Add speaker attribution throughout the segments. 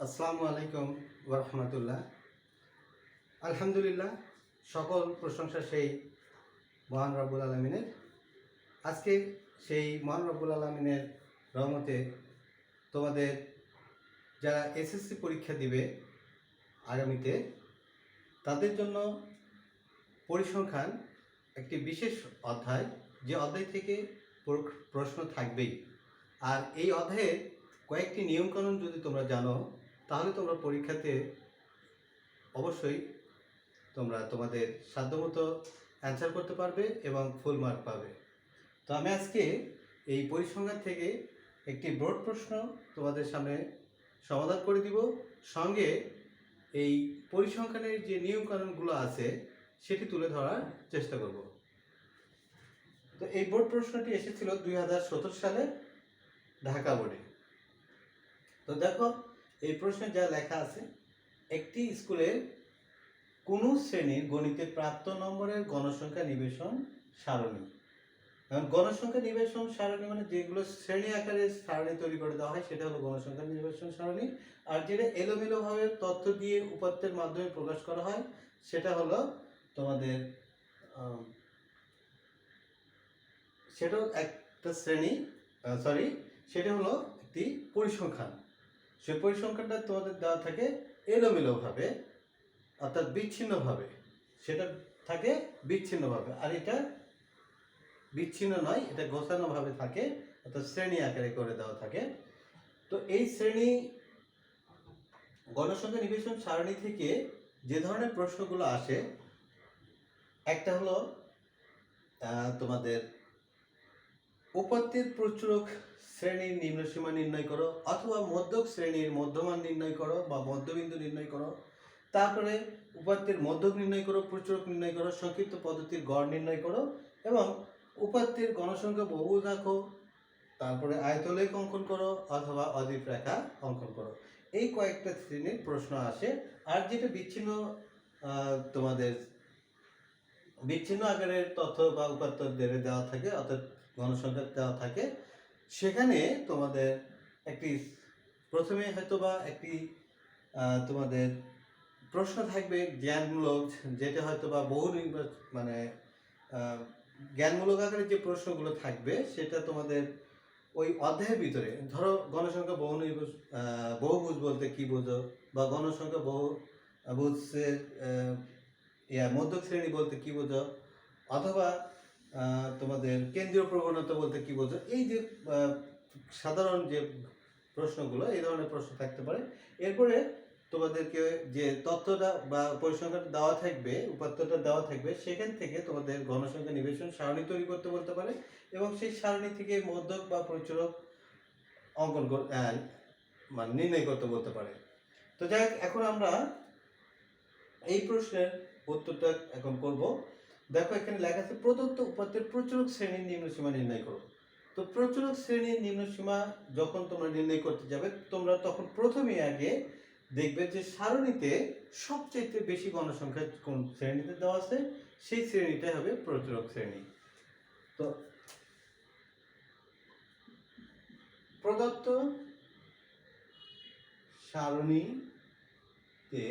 Speaker 1: আসসালামু আলাইকুম ওয়া রাহমাতুল্লাহ। আলহামদুলিল্লাহ, সকল প্রশংসা সেই মহান রব্বুল আলামিনের। আজকে সেই মহান রব্বুল আলামিনের রহমতে তোমাদের যারা এসএসসি পরীক্ষা দিবে আগামীতে, তাদের জন্য পরিসংখ্যান একটি বিশেষ অধ্যায়, যে অধ্যায় থেকে প্রশ্ন থাকবেই। আর এই অধ্যায়ের কয়েকটি নিয়মকানুন যদি তোমরা জানো, তাহলে তোমরা পরীক্ষাতে অবশ্যই তোমরা তোমাদের সাধ্যমতো অ্যান্সার করতে পারবে এবং ফুল মার্ক পাবে। তো আমি আজকে এই পরিসংখ্যান থেকে একটি ব্রড প্রশ্ন তোমাদের সামনে সমাধান করে দিব, সঙ্গে এই পরিসংখ্যানের যে নিয়মকানুনগুলো আছে সেটি তুলে ধরার চেষ্টা করব। তো এই বোর্ড প্রশ্নটি এসেছিল 2017 সালে ঢাকা বোর্ডে। তো দেখো, এই প্রশ্নে যা লেখা আছে, একটি স্কুলের কোন শ্রেণীর গণিতে প্রাপ্ত নম্বরের গণসংখ্যা নিবেশন সারণী। এখন গণসংখ্যা নিবেশন সারণী মানে যেগুলো শ্রেণী আকারে সারণী তৈরি করে দেওয়া হয় সেটা হলো গণসংখ্যা নিবেশন সারণী। আর যেটা এলোমেলোভাবে তথ্য দিয়ে উপাত্তের মাধ্যমে প্রকাশ করা হয় সেটা হলো তোমাদের সেটাও একটা শ্রেণী, সেটা হলো একটি পরিসংখ্যান। সেই পরিসংখ্যানটা তোমাদের দেওয়া থাকে এলোমেলোভাবে, অর্থাৎ বিচ্ছিন্নভাবে। সেটা থাকে বিচ্ছিন্নভাবে, আর এটা বিচ্ছিন্ন নয়, এটা গোছানোভাবে থাকে, অর্থাৎ শ্রেণী আকারে করে দেওয়া থাকে। তো এই শ্রেণী গণসংখ্যা নিবেশন সারণী থেকে যে ধরনের প্রশ্নগুলো আসে, একটা হলো তোমাদের উপাত্তের প্রচুরক শ্রেণীর নিম্নসীমা নির্ণয় করো, অথবা মধ্যক শ্রেণীর মধ্যমান নির্ণয় করো বা মধ্যবিন্দু নির্ণয় করো। তারপরে উপাত্তের মধ্যক নির্ণয় করো, প্রচুরক নির্ণয় করো, সংক্ষিপ্ত পদ্ধতির গড় নির্ণয় করো, এবং উপাত্তের গণসংখ্যা বহুভুজ আঁকো। তারপরে আয়তলেখ অঙ্কন করো অথবা অদীপ রেখা অঙ্কন করো। এই কয়েকটা শ্রেণীর প্রশ্ন আসে। আর যেটা বিচ্ছিন্ন তোমাদের বিচ্ছিন্ন আকারের তথ্য বা উপাত্ত দেওয়া থাকে, অর্থাৎ গণসংখ্যা দেওয়া থাকে, সেখানে তোমাদের একটি প্রথমে হয়তো বা একটি তোমাদের প্রশ্ন থাকবে জ্ঞানমূলক, যেটা হয়তো বা মানে জ্ঞানমূলক আকারে যে প্রশ্নগুলো থাকবে সেটা তোমাদের ওই অধ্যায়ের ভিতরে, ধরো গণসংখ্যা বহুভুজ বলতে কি বোঝো, বা গণসংখ্যা বহুভুজের মধ্যক শ্রেণী বলতে কি বোঝো, অথবা তোমাদের কেন্দ্রীয় প্রবণতা বলতে কি বোঝো। এই যে সাধারণ যে প্রশ্নগুলো, এই ধরনের প্রশ্ন থাকতে পারে। এরপরে তোমাদেরকে যে তথ্যটা বা পরিসংখ্যানটা দেওয়া থাকবে, উপাত্তটা দেওয়া থাকবে, সেখান থেকে তোমাদের গণসংখ্যা নিবেশন সারণী তৈরি করতে বলতে পারে, এবং সেই সারণী থেকে মধ্যক বা প্রচুরক অঙ্কন মানে নির্ণয় করতে বলতে পারে। তো যাই হোক, এখন আমরা এই প্রশ্নের উত্তরটা এখন করব। দেখো, এখানে লেখা আছে প্রদত্ত উপাত্তের প্রচুরক শ্রেণীর নিম্নসীমা নির্ণয় করো। তো প্রচুরক শ্রেণীর নিম্নসীমা যখন তোমরা নির্ণয় করতে যাবে, তোমরা তখন প্রথমেই আগে দেখবে যে সারণীতে সবচেয়ে বেশি গণসংখ্যা কোন শ্রেণীতে দেওয়া আছে, সেই শ্রেণীটাই হবে প্রচুরক শ্রেণী। তো প্রদত্ত সারণীতে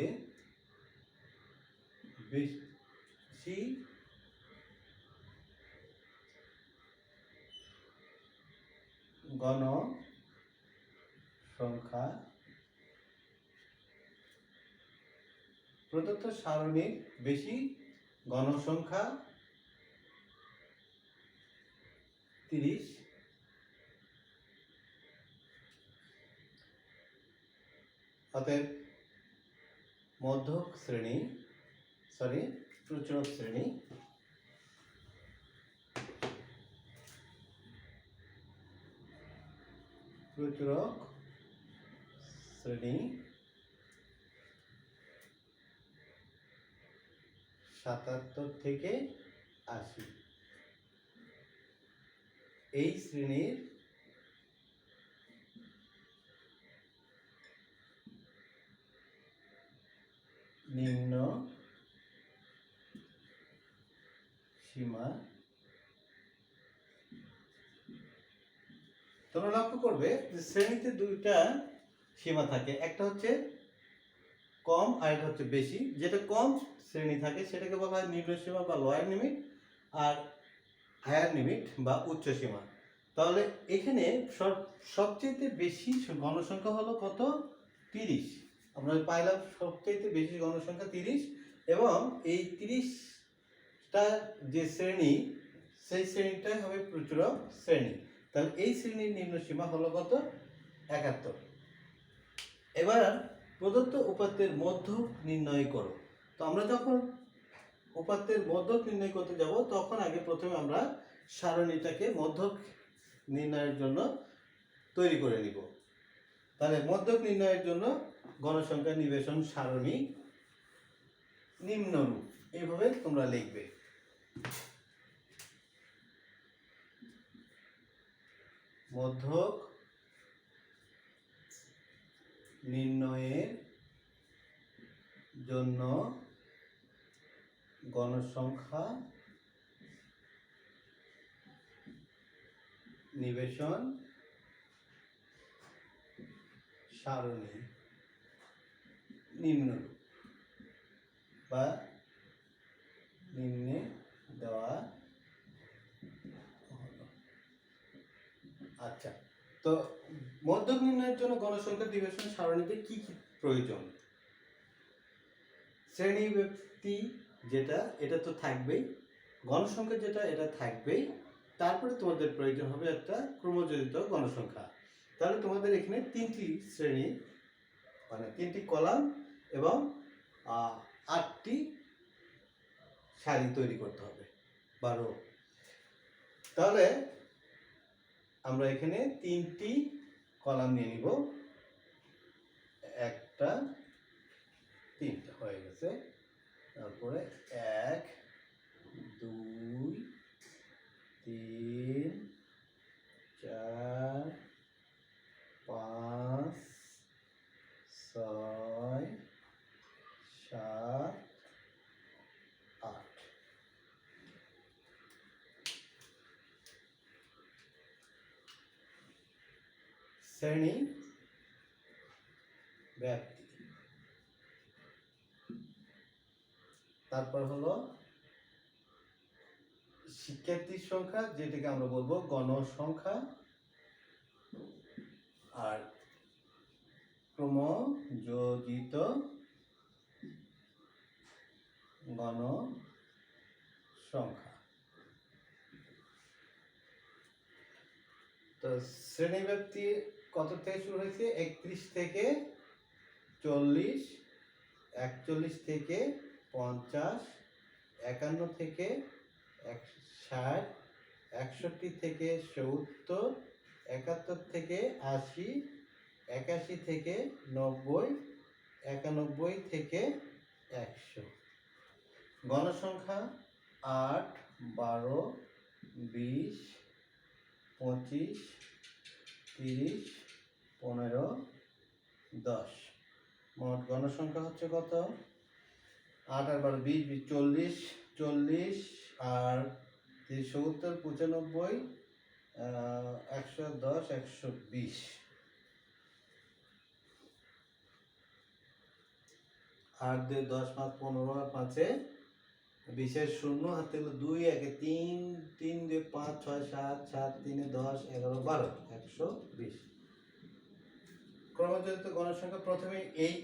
Speaker 1: বেশি গণসংখ্যা, প্রদত্ত সারণীর বেশি গণসংখ্যা 30, অতএব মধ্যক শ্রেণী প্রচুরক শ্রেণী প্রচুরক শ্রেণী 77 থেকে 80। এই শ্রেণীর নিম্ন সীমা, তোমরা লক্ষ্য করবে যে শ্রেণীতে দুইটা সীমা থাকে, একটা হচ্ছে কম আর একটা হচ্ছে বেশি। যেটা কম শ্রেণী থাকে সেটাকে বলা হয় নিম্ন সীমা বা লোয়ার লিমিট, আর হায়ার লিমিট বা উচ্চ সীমা। তাহলে এখানে সবচেয়ে বেশি গণসংখ্যা হলো কত? 30। আমরা পাইলাম সবচেয়ে বেশি গণসংখ্যা 30, এবং এই 30টা যে শ্রেণী, সেই শ্রেণীটাই হবে প্রচুরক শ্রেণী। তাহলে এই শ্রেণীর নিম্ন সীমা হলো কত? 71। এবার প্রদত্ত উপাত্তের মধ্যক নির্ণয় করো। তো আমরা যখন উপাত্তের মধ্যক নির্ণয় করতে যাব তখন আগে প্রথমে আমরা সারণীটাকে মধ্যক নির্ণয়ের জন্য তৈরি করে নিব। তাহলে মধ্যক নির্ণয়ের জন্য গণসংখ্যা নিবেশন সারণী নিম্নরূপ, এইভাবে তোমরা লিখবে। মধ্যক নির্ণয়ের জন্য গণসংখ্যা নিবেশন সারণী নিম্নরূপ বা নিম্নে দেওয়া হলো। আচ্ছা, তো মধ্যক নির্ণয়ের জন্য গণসংখ্যা নিবেশন সারণীতে কি কি প্রয়োজন? শ্রেণী ব্যক্তি যেটা, এটা তো থাকবেই, গণসংখ্যা যেটা, এটা থাকবেই। তারপরে তোমাদের প্রয়োজন হবে একটা ক্রমযোজিত গণসংখ্যা। তাহলে তোমাদের এখানে 3টি শ্রেণী, মানে 3টি কলাম এবং 8টি সারি তৈরি করতে হবে, 12। তাহলে আমরা এখানে 3টি কলাম নিয়ে নিব, একটা 3টা হয়ে গেছে। তারপরে 1 2 3 4 5 6 7 8। শ্রেণী ব্যাপ্তি, তারপর হলো শিক্ষার্থীর সংখ্যা, যেটাকে আমরা বলবো গণসংখ্যা, আর ক্রমযোজিত গণসংখ্যা। তো শ্রেণীব্যাপ্তি কত থেকে শুরু হয়েছে? 31 থেকে 40, 41 থেকে 50, 51 থেকে 60, 61 থেকে 70, 71 থেকে 80, 81 থেকে 90, 91 থেকে 100। গণসংখ্যা 8, 12, 20, 25, 30, 15, 10। মোট গণসংখ্যা হচ্ছে কত? 8 আর 12 20, 40, 40 আর 70, 95, 110, 120। আর 10 5 15 আর 5 20 শূন্য, হাতে হলো 2, 1 3, 3 2 5 6 7, 7 3 10 11 12, 120। ক্রমযোজিত গণসংখ্যা প্রথমে এই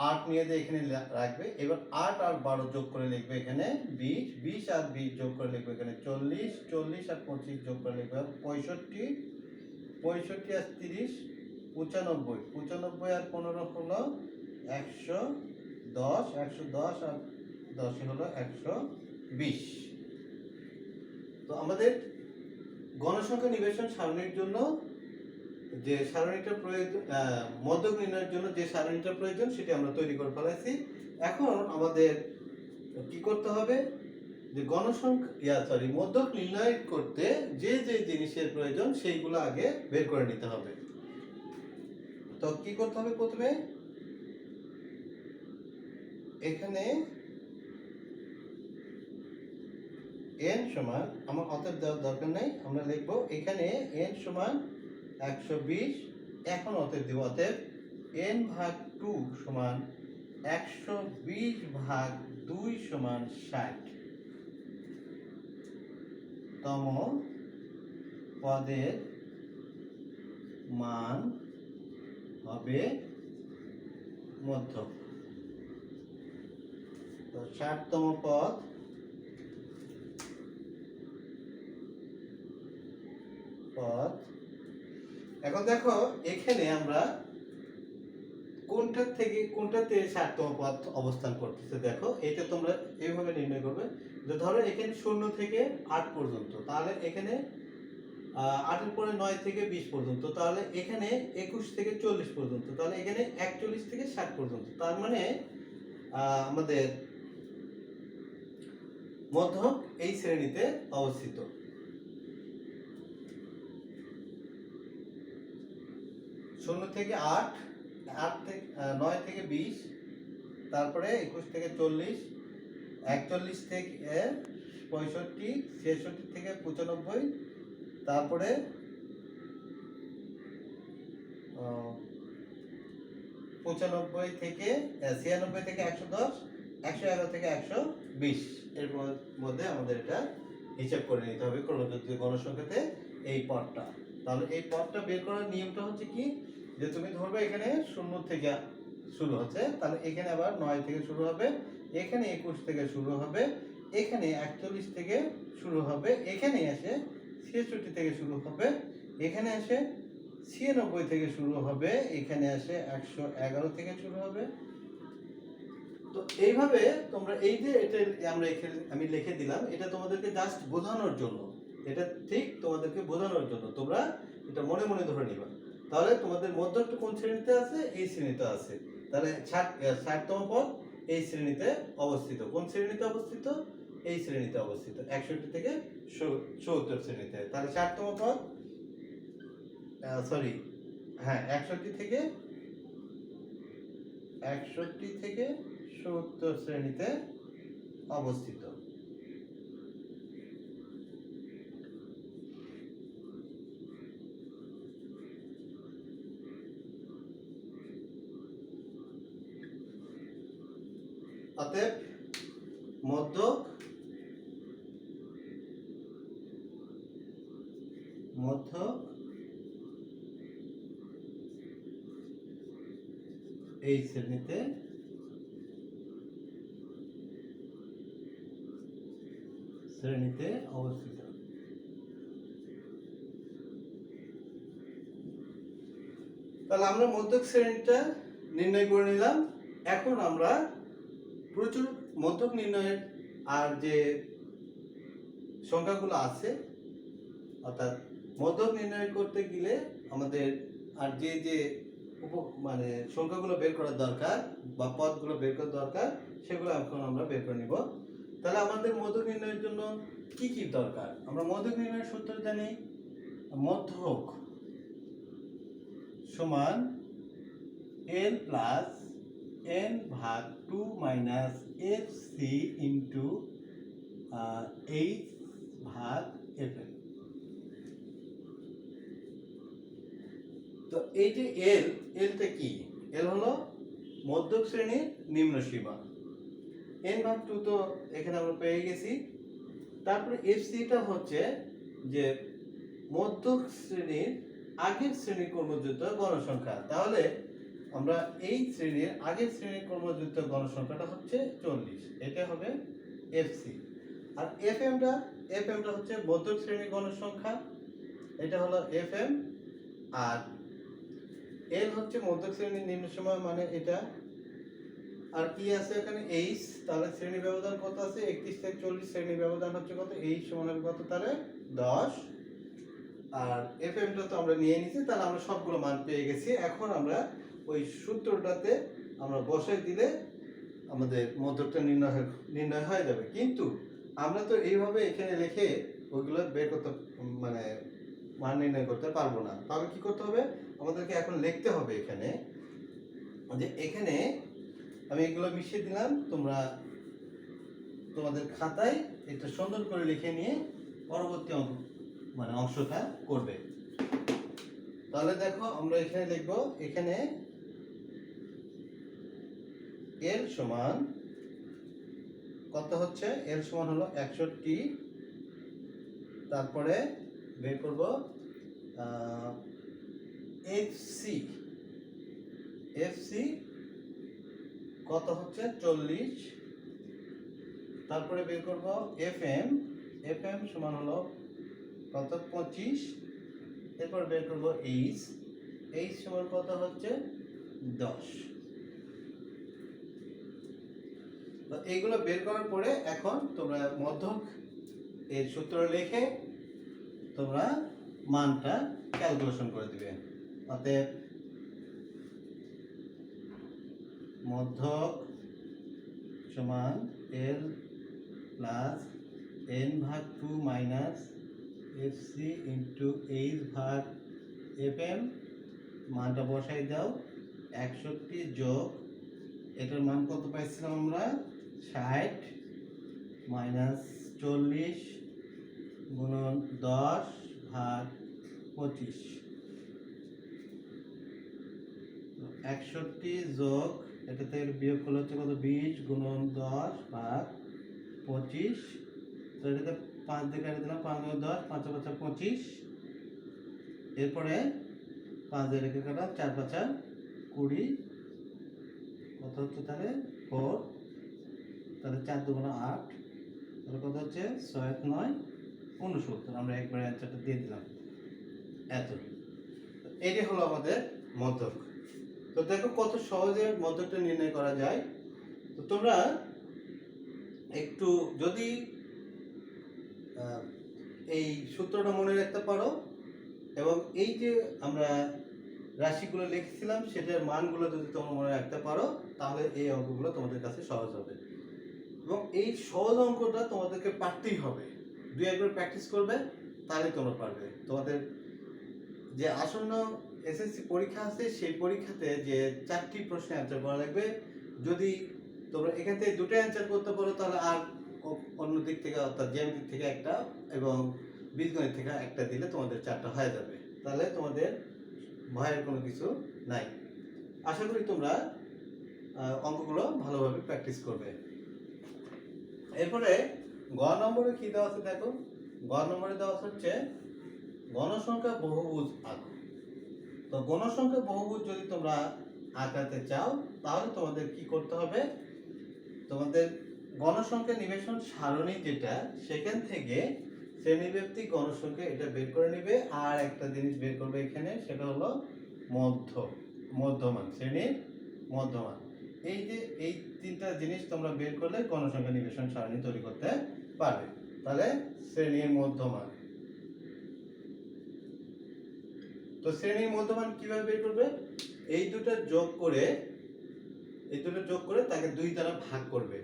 Speaker 1: 8 নিয়ে দিয়ে এখানে রাখবে। এবার 8 আর 12 যোগ করে লিখবে এখানে 20, 20 আর 20 যোগ করে লিখবে এখানে 40, 40 আর 25 যোগ করে লিখবে 65, 65 আর 30 95, 95 আর 15 হলো 110, 110 আর 10 হলো 120। তো আমাদের গণসংখ্যা নিবেশন সারণীর জন্য যে সারণীটা প্রয়োজন, মধ্যক নির্ণয়ের জন্য যে সারণীটা প্রয়োজন সেটি আমরা তৈরি করে ফেলেছি। এখন আমাদের কি করতে হবে? যে গণসংখ্যা মধ্যক নির্ণয় করতে যে যে জিনিসের প্রয়োজন সেইগুলো আগে বের করে নিতে হবে। তো কি করতে হবে? প্রথমে এখানে n সমান, আমার অতএব দেওয়ার দরকার নেই, আমরা লিখবো এখানে n সমান 120। এখন অতএব দিব, অতএব n ভাগ 2 সমান 120/2 সমান 60 তম পদের মান হবে মধ্যক। তো 60তম পদ এখন দেখো এখানে আমরা কোনটাতে 60তম পদ অবস্থান করতেছে দেখো, এটা তোমরা এইভাবে নির্ণয় করবে যে ধরো এখানে 0 থেকে 8 পর্যন্ত, তাহলে এখানে 8 এর পরে 9 থেকে 20 পর্যন্ত, তাহলে এখানে 21 থেকে 40 পর্যন্ত, তাহলে এখানে 41 থেকে 60 পর্যন্ত। তার মানে আমাদের মধ্যক এই শ্রেণীতে অবস্থিত। শূন্য থেকে 8, 9 থেকে 20, তারপরে 21 থেকে 40, 41 থেকে 65, 66 থেকে 95, তারপরে 95 থেকে 96 থেকে 110, 111 থেকে 120 এর মধ্যে আমাদের এটা হিসাব করে নিতে হবে ক্রমযুক্ত গণসংখ্যাতে এই পদটা। তাহলে এই পদটা বের করার নিয়মটা হচ্ছে কি, যে তুমি ধরবে এখানে 0 থেকে শুরু হচ্ছে, তাহলে এখানে আবার 9 থেকে শুরু হবে, এখানে 21 থেকে শুরু হবে, এখানে 41 থেকে শুরু হবে, এখানে এসে 66 থেকে শুরু হবে, এখানে এসে 96 থেকে শুরু হবে, এখানে এসে 111 থেকে শুরু হবে। তো এইভাবে তোমরা এই যে এটা আমি লিখে দিলাম, এটা তোমাদেরকে জাস্ট বোঝানোর জন্য, এটা ঠিক তোমাদেরকে বোঝানোর জন্য তোমরা এটা মনে মনে ধরে নিবা। তাহলে তোমাদের মধ্যকটা কোন শ্রেণীতে আছে? এই শ্রেণীতে আছে। তাহলে 60তম পদ এই শ্রেণীতে অবস্থিত। কোন শ্রেণীতে অবস্থিত? এই শ্রেণীতে অবস্থিত, 61 থেকে 70 শ্রেণীতে। তাহলে 60তম পদ 61 থেকে 70 শ্রেণীতে অবস্থিত। অতএব মধ্যক এই শ্রেণীতে অবস্থিত। তাহলে আমরা মধ্যক শ্রেণীটা নির্ণয় করে নিলাম। এখন আমরা প্রচুর মধ্যক নির্ণয়ের আর যে সংখ্যাগুলো আছে, অর্থাৎ মধ্যক নির্ণয় করতে গেলে আমাদের আর যে মানে সংখ্যাগুলো বের করার দরকার বা পদগুলো বের করার দরকার, সেগুলো এখন আমরা বের করে নিব। তাহলে আমাদের মধ্যক নির্ণয়ের জন্য কি কি দরকার? আমরা মধ্যক নির্ণয়ের সূত্র জানি, মধ্যক সমান n প্লাস n ভাগ 2 মাইনাস fc ইন্টু h ভাগ fn। তো এই যে এলটা কি? এল হলো মধ্যক শ্রেণীর নিম্ন সীমা। n ভাগ 2 তো এখানে আমরা পেয়ে গেছি। তারপরে fcটা হচ্ছে যে মধ্যক শ্রেণীর আগের শ্রেণীর কর্মযুক্ত গণসংখ্যা। তাহলে আমরা এই শ্রেণীর আগের শ্রেণীর কর্মযুক্ত গণসংখ্যাটা হচ্ছে 40, এটা হবে fc। আর fmটা হচ্ছে মধ্যক শ্রেণীর গণসংখ্যা, এটা হলো fm। আর l হচ্ছে মধ্যক শ্রেণীর নিম্ন সীমা, মানে এটা। আর কি আছে এখানে? h। তাহলে শ্রেণী ব্যবধান কত আছে? 31 থেকে 40 শ্রেণী ব্যবধান হচ্ছে কত? h সমান কত? তাহলে 10। আর fmটা তো আমরা নিয়ে নিয়েছি, তাহলে আমরা সবগুলো মান পেয়ে গেছি। এখন আমরা ওই সূত্রটাতে আমরা বসাই দিলে আমাদের মধ্যকটা নির্ণয় হয়ে যাবে। কিন্তু আমরা তো এইভাবে এখানে লিখে ওইগুলো বের করতে মানে মান নির্ণয় করতে পারবো না। তাহলে কি করতে হবে? আমাদেরকে এখন লিখতে হবে এখানে যে এখানে আমি এগুলো মিশিয়ে দিলাম, তোমরা তোমাদের খাতায় এটা সুন্দর করে লিখে নিয়ে পরবর্তী অংশটা করবে। তাহলে দেখো আমরা এখানে লিখব, এখানে এল সমান কত হচ্ছে, এল সমান হলো 61, তারপরে বের করব এফসি, এফসি কত হচ্ছে 40, তারপরে বের করব এফএম, এফএম সমান হলো কত 25, এরপর বের করব এইচ, এইচ সমান কত হচ্ছে 10। তো এইগুলো বের করার পরে এখন তোমরা মধ্যক এর সূত্র লিখে তোমরা মানটা ক্যালকুলেশন করে দিবে। অতএব মধ্যক সমান এল প্লাস এন ভাগ 2 মাইনাস এফসি ইন্টু এইচ ভাগ এফএম, মানটা বসাই দাও 61 যোগ এটার মান কত পাইছিলাম আমরা 60 মাইনাস 40 গুণন 10 ভাগ 25, 61 যোগ এটা থেকে বিয়োগ করলে হচ্ছে কত 20 গুণন 10 ভাগ 25, তো এটাতে 5 দিয়ে কাটে দিলাম, 5 গুণ 10, 5 5 25, এরপরে 5 দিয়ে রেখে কাটা 4 5 20, কত হচ্ছে তাহলে 4, তাহলে 4 2 8, তাহলে কত হচ্ছে 6 9 69, আমরা একবারে অ্যান্সারটা দিয়ে দিলাম এত। এটি হলো আমাদের মধ্যক। তো দেখো কত সহজে মধ্যকটা নির্ণয় করা যায়। তো তোমরা একটু যদি এই সূত্রটা মনে রাখতে পারো এবং এই যে আমরা রাশিগুলো লিখেছিলাম সেটার মানগুলো যদি তোমরা মনে রাখতে পারো তাহলে এই অঙ্কগুলো তোমাদের কাছে সহজ হবে। এবং এই সহজ অঙ্কটা তোমাদেরকে পারতেই হবে, 2-1 প্র্যাকটিস করবে তাহলে তোমরা পারবে। তোমাদের যে আসন্ন এসএসসি পরীক্ষা আছে সেই পরীক্ষাতে যে 4টি প্রশ্নের অ্যান্সার করা লাগবে, যদি তোমরা এখান থেকে 2টা অ্যান্সার করতে পারো তাহলে আর অন্য দিক থেকে অর্থাৎ জ্যামিতি থেকে একটা এবং বীজগণিত থেকে একটা দিলে তোমাদের 4টা হয়ে যাবে, তাহলে তোমাদের ভয়ের কোনো কিছু নাই। আশা করি তোমরা অঙ্কগুলো ভালোভাবে প্র্যাকটিস করবে। এরপরে গ নম্বরে কি দেওয়া আছে দেখো, গ নম্বরে দেওয়া হচ্ছে গণসংখ্যা বহুভুজ আঁকো। তো গণসংখ্যা বহুভুজ যদি তোমরা আঁকাতে চাও তাহলে তোমাদের কি করতে হবে, তোমাদের গণসংখ্যা নিবেশন সারণী যেটা সেখান থেকে শ্রেণীব্যাপ্তি গণসংখ্যা এটা বের করে নিবে, আর একটা জিনিস বের করবে এখানে সেটা হলো মধ্যমান, শ্রেণীর মধ্যমান। এই যে এই 3টা জিনিস তোমরা বের করলে গণসংখ্যা নিবেশন সারণী তৈরি করতে পারবে। তাহলে শ্রেণীর মধ্যমান, তো শ্রেণীর মধ্যমান কিভাবে বের করবে, এই দুটো যোগ করে তাকে 2 দ্বারা ভাগ করবে,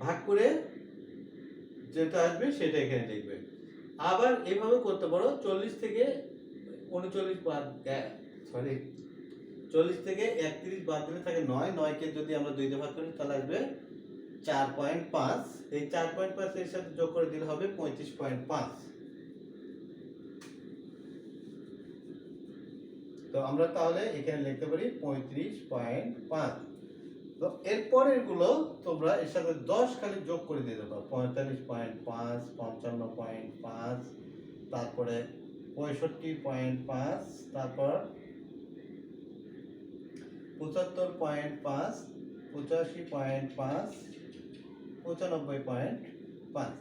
Speaker 1: ভাগ করে যেটা আসবে সেটা এখানে লিখবে। আবার এইভাবে করতে পারো 40 থেকে 39 বাদ, 40 থেকে 31 বাদ দিলে থাকে 9, 9 কে যদি আমরা 2 দিয়ে ভাগ করি তাহলে আসবে 4.5, এই 4.5 এর সাথে যোগ করে দিলে হবে 35.5। তো আমরা তাহলে এখানে লিখতে পারি 35.5। তো এরপরের গুলো তোমরা এর সাথে 10 খালি যোগ করে দিয়ে দেবো, 45.5, 55.5, তারপরে 65.5, তারপর 75.5, 85.5, 95.5।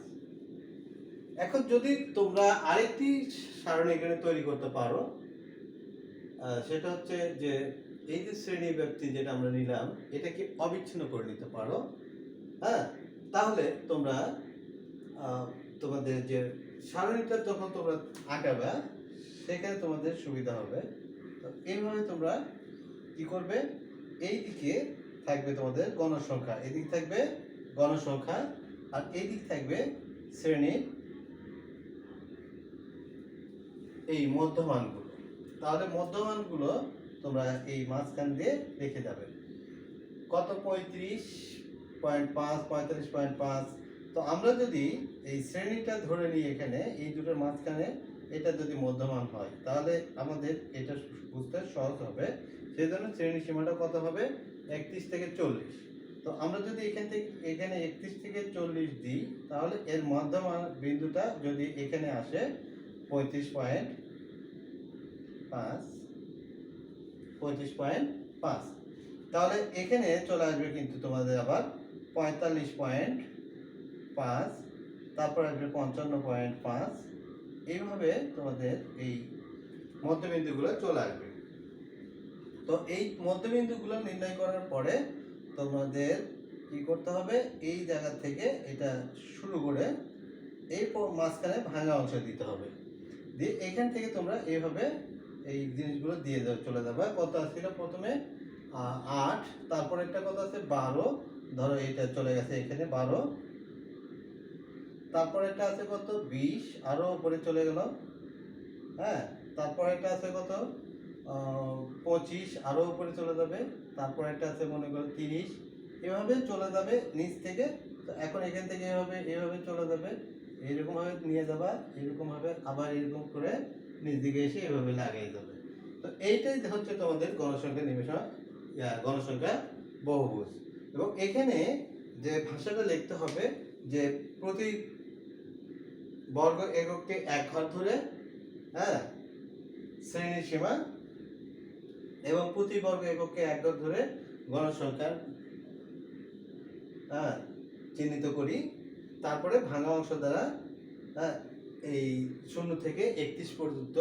Speaker 1: এখন যদি তোমরা আরেকটি সারণী এখানে তৈরি করতে পারো, সেটা হচ্ছে যে এই যে শ্রেণী ব্যক্তি যেটা আমরা নিলাম এটাকে অবিচ্ছিন্ন করে নিতে পারো। হ্যাঁ, তাহলে তোমরা তোমাদের যে সারণীটা যখন তোমরা আঁকাবে সেখানে তোমাদের সুবিধা হবে। তো এইভাবে তোমরা কি করবে, এই দিকে থাকবে তোমাদের গণসংখ্যা, এদিক থাকবে গণসংখ্যা, আর এই দিক থাকবে শ্রেণীর এই মধ্যমানগুলো। তাহলে মধ্যমানগুলো তোমরা এই মাঝখান দিয়ে রেখে যাবে, কত 35.5, 45.5। তো আমরা যদি এই শ্রেণীটা ধরে নিই এখানে এই দুটোর মাঝখানে এটা যদি মধ্যমান হয় তাহলে আমাদের এটা বুঝতে সহজ হবে। সেই জন্য শ্রেণী সীমাটা কত হবে 31 থেকে 40। তো আমরা যদি এখানে 31 থেকে 40 দিই, তাহলে এর মধ্যমান বিন্দুটা যদি এখানে আসে 35.5, তাহলে এখানে চলে আসবে কিন্তু তোমাদের আবার 45.5, তারপর আসবে 55.5। এইভাবে তোমাদের এই মধ্যবিন্দুগুলো চলে আসবে। তো এই মধ্যবিন্দুগুলো নির্ণয় করার পরে তোমাদের কি করতে হবে, এই জায়গা থেকে এটা শুরু করে এই মাঝখানে ভাঙা অংশ দিতে হবে। দিয়ে এখান থেকে তোমরা এইভাবে এই জিনিসগুলো দিয়ে চলে যাবে। কত ছিল প্রথমে 8, তারপর একটা কত আছে 12, ধরো এটা চলে গেছে এখানে 12, তারপর একটা আছে কত 20, আরো উপরে চলে গেল। হ্যাঁ, তারপর একটা আছে কত 25, আরো উপরে চলে যাবে। তারপর একটা আছে মনে করো 30, এভাবে চলে যাবে নিচ থেকে। তো এখন এখান থেকে এভাবে চলে যাবে, এইরকম ভাবে নিয়ে যাবা, এরকম ভাবে আবার এরকম করে নিচ দিকে এসে এভাবে লাগিয়ে যাবে। তো এইটাই হচ্ছে তোমাদের গণসংখ্যা নিবেশন, গণসংখ্যা বহুভুজ। এবং এখানে যে ভাষাটা লিখতে হবে যে প্রতি বর্গ এককে 1 ঘর ধরে, হ্যাঁ, শ্রেণী সীমা এবং প্রতি বর্গ এককে 1 ঘর ধরে গণসংখ্যার চিহ্নিত করি। তারপরে ভাঙা অংশ দ্বারা এই 0 থেকে 31 পর্যন্ত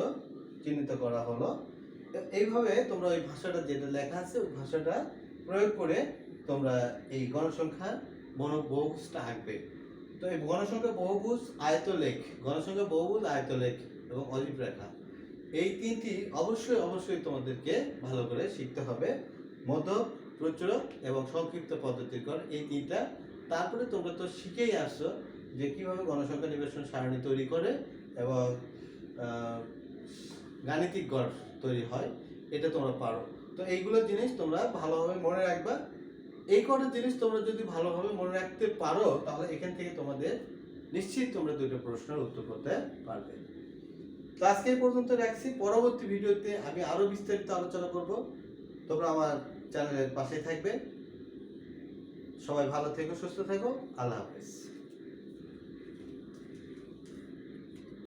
Speaker 1: চিহ্নিত করা হলো। এইভাবে তোমরা ওই ভাষাটা যেটা লেখা আছে ওই ভাষাটা প্রয়োগ করে তোমরা এই গণসংখ্যার বহুভুজটা আঁকবে। তো এই গণসংখ্যা বহুভুজ, আয়তলেখ, গণসংখ্যা বহুভুজ, আয়তলেখ এবং অলিভ রেখা, এই তিনটি অবশ্যই তোমাদেরকে ভালো করে শিখতে হবে। মধ্য, প্রচুরক এবং সংক্ষিপ্ত পদ্ধতির গড়, এই তিনটা। তারপরে তোমরা তো শিখেই আসছো যে কিভাবে গণসংখ্যা নিবেশন সারণী তৈরি করে এবং গাণিতিক গড় তৈরি হয়, এটা তোমরা পারো। তো এইগুলো জিনিস তোমরা ভালোভাবে মনে রাখবা। এই কটা জিনিস তোমরা যদি ভালোভাবে মনে রাখতে পারো, তাহলে এখান থেকে তোমাদের নিশ্চিত তোমরা দুটো প্রশ্নের উত্তর করতে পারবে। তো আজকে এই পর্যন্ত রাখছি। পরবর্তী ভিডিওতে আমি আরো বিস্তারিত আলোচনা করব। তোমরা আমার চ্যানেলের পাশে থাকবে। সবাই ভালো থেকো, সুস্থ থেকো। আল্লাহ হাফেজ।